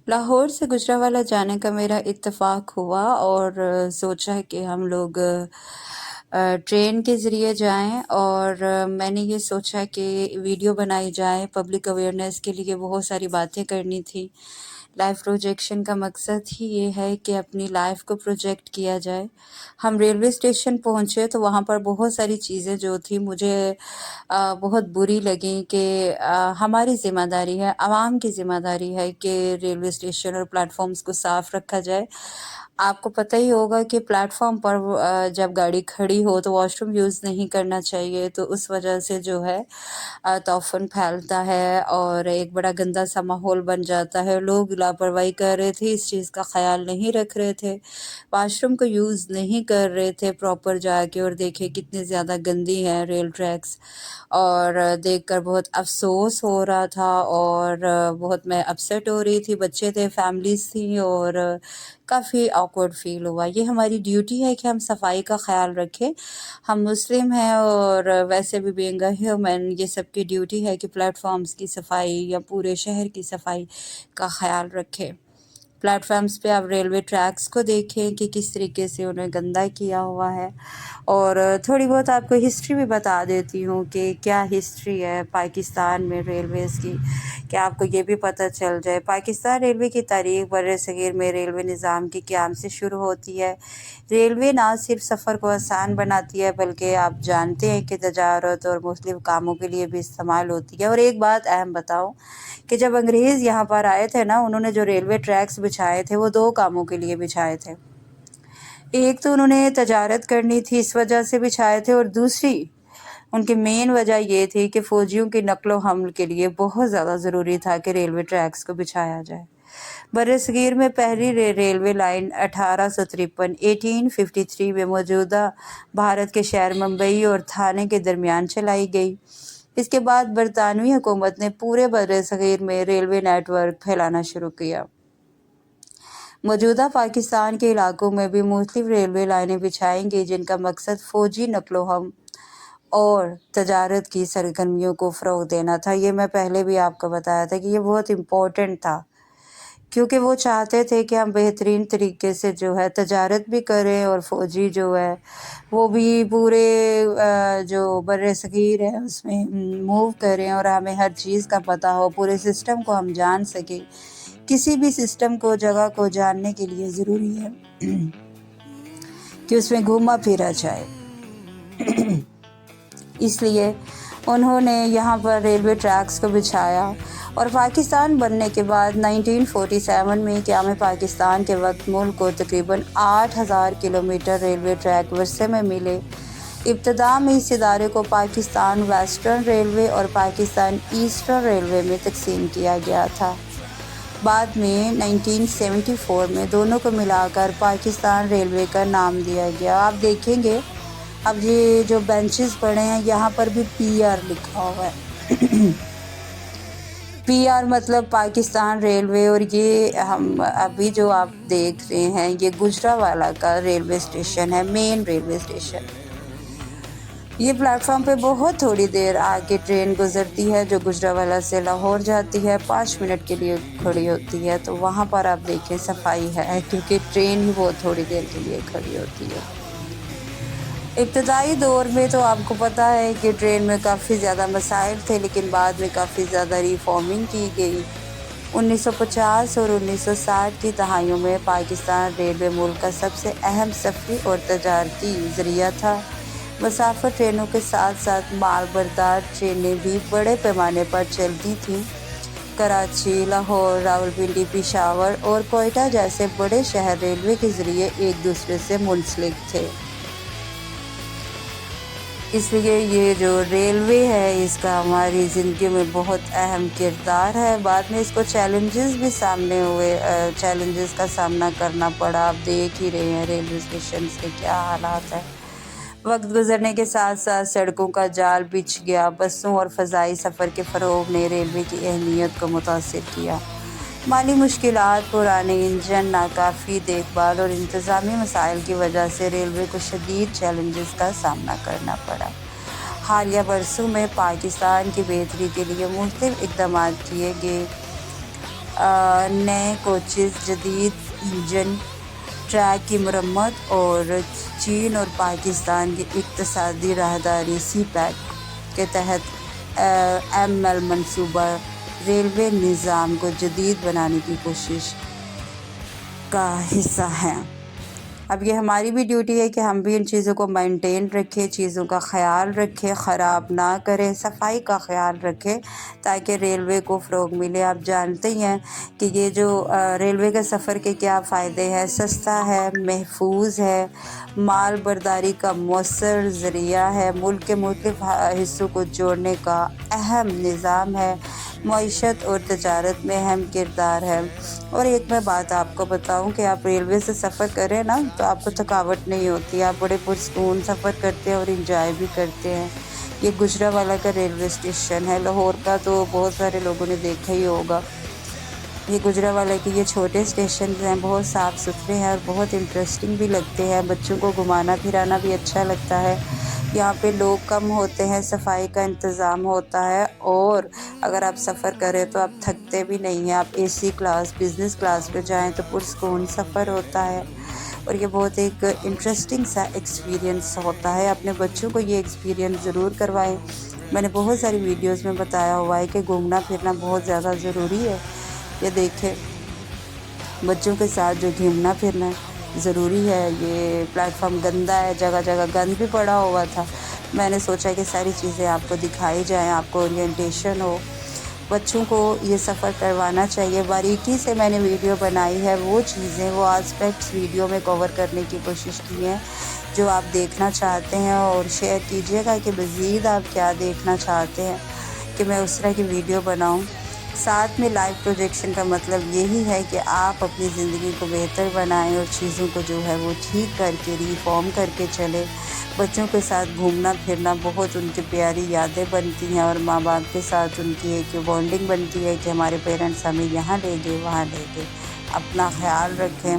لاہور سے گجرانوالہ جانے کا میرا اتفاق ہوا اور سوچا کہ ہم لوگ ٹرین کے ذریعے جائیں، اور میں نے یہ سوچا کہ ویڈیو بنائی جائے پبلک اویئرنیس کے لیے، بہت ساری باتیں کرنی تھی۔ لائف پروجیکشن کا مقصد ہی یہ ہے کہ اپنی لائف کو پروجیکٹ کیا جائے۔ ہم ریلوے اسٹیشن پہنچے تو وہاں پر بہت ساری چیزیں جو تھی مجھے بہت بری لگیں کہ ہماری ذمہ داری ہے، عوام کی ذمہ داری ہے کہ ریلوے اسٹیشن اور پلیٹ فارمز کو صاف رکھا جائے۔ آپ کو پتہ ہی ہوگا کہ پلیٹ فارم پر جب گاڑی کھڑی ہو تو واش روم یوز نہیں کرنا چاہیے، تو اس وجہ سے جو ہے تعفن پھیلتا ہے اور ایک بڑا گندا سا ماحول بن جاتا ہے۔ لوگ لاپرواہی کر رہے تھے، اس چیز کا خیال نہیں رکھ رہے تھے، واش روم کو یوز نہیں کر رہے تھے پراپر جا کے، اور دیکھے کتنی زیادہ گندی ہے ریل ٹریکس، اور دیکھ کر بہت افسوس ہو رہا تھا اور بہت میں اپسیٹ ہو رہی تھی۔ بچے تھے، فیملیز تھیں، اور کافی آکورڈ فیل ہوا۔ یہ ہماری ڈیوٹی ہے کہ ہم صفائی کا خیال رکھیں۔ ہم مسلم ہیں اور ویسے بھی بینگ اے ہیومن یہ سب کی ڈیوٹی ہے کہ پلیٹ فارمز کی صفائی یا پورے شہر کی صفائی کا خیال رکھیں۔ پلیٹ فارمز پہ آپ ریلوے ٹریکس کو دیکھیں کہ کس طریقے سے انہیں گندا کیا ہوا ہے، اور تھوڑی بہت آپ کو ہسٹری بھی بتا دیتی ہوں کہ کیا ہسٹری ہے پاکستان میں ریلویز کی، کہ آپ کو یہ بھی پتہ چل جائے۔ پاکستان ریلوے کی تاریخ بر صغیر میں ریلوے نظام کے قیام سے شروع ہوتی ہے۔ ریلوے نہ صرف سفر کو آسان بناتی ہے بلکہ آپ جانتے ہیں کہ تجارت اور مختلف کاموں کے لیے بھی استعمال ہوتی ہے۔ اور ایک بات اہم بتاؤں کہ جب انگریز یہاں پر آئے تھے نا، انہوں نے جو ریلوے ٹریکس بچھائے تھے وہ دو کاموں کے لیے بچھائے تھے۔ ایک تو انہوں نے تجارت کرنی تھی، اس وجہ سے بچھائے تھے، اور دوسری ان کی مین وجہ یہ تھی کہ فوجیوں کی نقل و حمل کے لیے بہت زیادہ ضروری تھا کہ ریلوے ٹریکس کو بچھایا جائے۔ برصغیر میں پہلی ریلوے لائن 1853 میں موجودہ بھارت کے شہر ممبئی اور تھانے کے درمیان چلائی گئی۔ اس کے بعد برطانوی حکومت نے پورے برصغیر میں ریلوے نیٹ ورک پھیلانا شروع کیا۔ موجودہ پاکستان کے علاقوں میں بھی مختلف ریلوے لائنیں بچھائیں گئی جن کا مقصد فوجی نقل و حمل اور تجارت کی سرگرمیوں کو فروغ دینا تھا۔ یہ میں پہلے بھی آپ کو بتایا تھا کہ یہ بہت امپورٹنٹ تھا، کیونکہ وہ چاہتے تھے کہ ہم بہترین طریقے سے جو ہے تجارت بھی کریں، اور فوجی جو ہے وہ بھی پورے جو بر صغیر ہے اس میں موو کریں، اور ہمیں ہر چیز کا پتہ ہو، پورے سسٹم کو ہم جان سکیں۔ کسی بھی سسٹم کو، جگہ کو جاننے کے لیے ضروری ہے کہ اس میں گھوما پھرا جائے۔ اس لیے انہوں نے یہاں پر ریلوے ٹریکس کو بچھایا، اور پاکستان بننے کے بعد 1947 میں قیام پاکستان کے وقت ملک کو تقریباً 8,000 کلومیٹر ریلوے ٹریک ورثے میں ملے۔ ابتدا میں اس ادارے کو پاکستان ویسٹرن ریلوے اور پاکستان ایسٹرن ریلوے میں تقسیم کیا گیا تھا۔ بعد میں 1974 میں دونوں کو ملا کر پاکستان ریلوے کا نام دیا گیا۔ آپ دیکھیں گے اب یہ جو بینچز پڑے ہیں یہاں پر بھی PR لکھا ہوا ہے۔ PR مطلب پاکستان ریلوے، اور یہ ہم ابھی جو آپ دیکھ رہے ہیں یہ گجرانوالہ کا ریلوے اسٹیشن ہے، مین ریلوے اسٹیشن۔ یہ پلیٹ فارم پہ بہت تھوڑی دیر آگے ٹرین گزرتی ہے جو گجرانوالہ سے لاہور جاتی ہے، 5 منٹ کے لیے کھڑی ہوتی ہے، تو وہاں پر آپ دیکھیں صفائی ہے، کیونکہ ٹرین ہی بہت تھوڑی دیر کے لیے کھڑی ہوتی ہے۔ ابتدائی دور میں تو آپ کو پتہ ہے کہ ٹرین میں کافی زیادہ مسائل تھے، لیکن بعد میں کافی زیادہ ریفارمنگ کی گئی۔ 1950 اور 1960 کی دہائیوں میں پاکستان ریلوے ملک کا سب سے اہم سفری اور تجارتی ذریعہ تھا۔ مسافر ٹرینوں کے ساتھ ساتھ مال بردار ٹرینیں بھی بڑے پیمانے پر چلتی تھیں۔ کراچی، لاہور، راولپنڈی، پشاور اور کوئٹہ جیسے بڑے شہر ریلوے کے ذریعے ایک دوسرے سے منسلک تھے۔ اس لیے یہ جو ریلوے ہے اس کا ہماری زندگی میں بہت اہم کردار ہے۔ بعد میں اس کو چیلنجز بھی سامنے ہوئے، چیلنجز کا سامنا کرنا پڑا۔ آپ دیکھ ہی رہے ہیں ریلوے اسٹیشنز کے کیا حالات ہیں۔ وقت گزرنے کے ساتھ ساتھ سڑکوں کا جال بچھ گیا۔ بسوں اور فضائی سفر کے فروغ نے ریلوے کی اہمیت کو متاثر کیا۔ مالی مشکلات، پرانے انجن، ناکافی دیکھ بھال اور انتظامی مسائل کی وجہ سے ریلوے کو شدید چیلنجز کا سامنا کرنا پڑا۔ حالیہ برسوں میں پاکستان کی بہتری کے لیے مختلف اقدامات کیے گئے۔ نئے کوچز، جدید انجن، ٹریک کی مرمت اور چین اور پاکستان کی اقتصادی راہداری سی پیک کے تحت ایم ایل منصوبہ ریلوے نظام کو جدید بنانے کی کوشش کا حصہ ہیں۔ اب یہ ہماری بھی ڈیوٹی ہے کہ ہم بھی ان چیزوں کو مینٹین رکھیں، چیزوں کا خیال رکھیں، خراب نہ کریں، صفائی کا خیال رکھیں تاکہ ریلوے کو فروغ ملے۔ آپ جانتے ہی ہیں کہ یہ جو ریلوے کے سفر کے کیا فائدے ہیں، سستا ہے، محفوظ ہے، مال برداری کا مؤثر ذریعہ ہے، ملک کے مختلف حصوں کو جوڑنے کا اہم نظام ہے، معیشت اور تجارت میں اہم کردار ہے۔ اور ایک میں بات آپ کو بتاؤں کہ آپ ریلوے سے سفر کریں نا تو آپ کو تھکاوٹ نہیں ہوتی، آپ بڑے پرسکون سفر کرتے ہیں اور انجوائے بھی کرتے ہیں۔ یہ گجرانوالہ کا ریلوے اسٹیشن ہے، لاہور کا تو بہت سارے لوگوں نے دیکھا ہی ہوگا۔ یہ گجرانوالہ کے یہ چھوٹے اسٹیشنز ہیں، بہت صاف ستھرے ہیں اور بہت انٹرسٹنگ بھی لگتے ہیں، بچوں کو گھمانا پھرانا بھی اچھا لگتا ہے۔ یہاں پہ لوگ کم ہوتے ہیں، صفائی کا انتظام ہوتا ہے، اور اگر آپ سفر کریں تو آپ تھکتے بھی نہیں ہیں۔ آپ اے سی کلاس، بزنس کلاس پہ جائیں تو پرسکون سفر ہوتا ہے، اور یہ بہت ایک انٹرسٹنگ سا ایکسپیرینس ہوتا ہے۔ اپنے بچوں کو یہ ایکسپیرینس ضرور کروائیں۔ میں نے بہت ساری ویڈیوز میں بتایا ہوا ہے کہ گھومنا پھرنا بہت زیادہ ضروری ہے۔ یہ دیکھیں، بچوں کے ساتھ جو گھومنا پھرنا ضروری ہے۔ یہ پلیٹ فارم گندا ہے، جگہ جگہ گند بھی پڑا ہوا تھا۔ میں نے سوچا کہ ساری چیزیں آپ کو دکھائی جائیں، آپ کو اورینٹیشن ہو۔ بچوں کو یہ سفر کروانا چاہیے۔ باریکی سے میں نے ویڈیو بنائی ہے، وہ چیزیں، وہ آسپیکٹس ویڈیو میں کور کرنے کی کوشش کی ہے جو آپ دیکھنا چاہتے ہیں، اور شیئر کیجیے گا کہ مزید آپ کیا دیکھنا چاہتے ہیں کہ میں اس طرح کی ویڈیو بناؤں۔ ساتھ میں لائیو پروجیکشن کا مطلب یہی ہے کہ آپ اپنی زندگی کو بہتر بنائیں اور چیزوں کو جو ہے وہ ٹھیک کر کے ریفارم کر کے چلیں۔ بچوں کے ساتھ گھومنا پھرنا بہت ان کی پیاری یادیں بنتی ہیں، اور ماں باپ کے ساتھ ان کی ایک بانڈنگ بنتی ہے کہ ہمارے پیرنٹس ہمیں یہاں لے گئے، وہاں لے گئے۔ اپنا خیال رکھیں۔